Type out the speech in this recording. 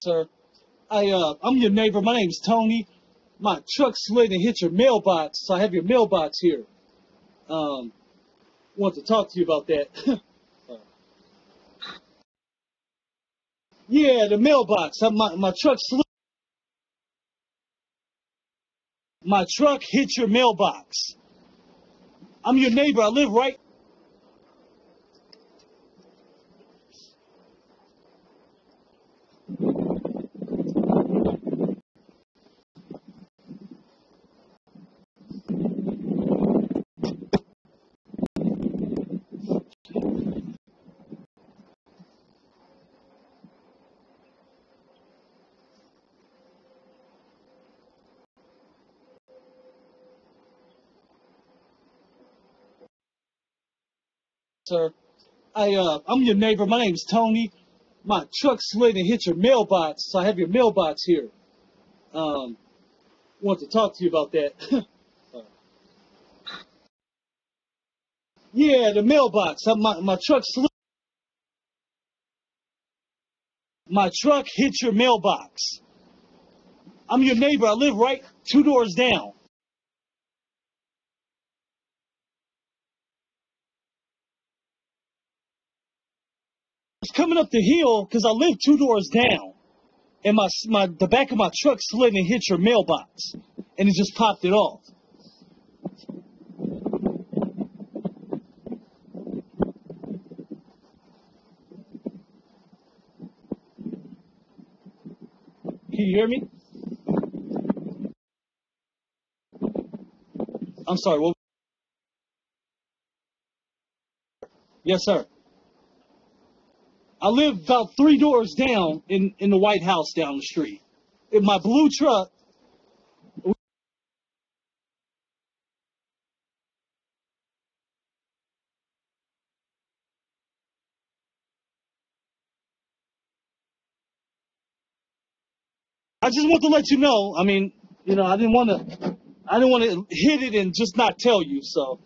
Sir, I'm your neighbor. My name's Tony. My truck slid and hit your mailbox, so I have your mailbox here. Want to talk to you about that. Yeah, the mailbox. My truck slid. My truck hit your mailbox. I'm your neighbor. I live right. Sir, I'm your neighbor. My name's Tony. My truck slid and hit your mailbox, so I have your mailbox here. Want to talk to you about that. Yeah, the mailbox. My truck slid. My truck hit your mailbox. I'm your neighbor. I live right 2 doors down. I was coming up the hill because I live 2 doors down, and the back of my truck slid and hit your mailbox, and it just popped it off. Can you hear me? I'm sorry. What? Yes, sir. I live about 3 doors down in the White House down the street. In my blue truck. I just want to let you know. I mean, I didn't want to hit it and just not tell you. So.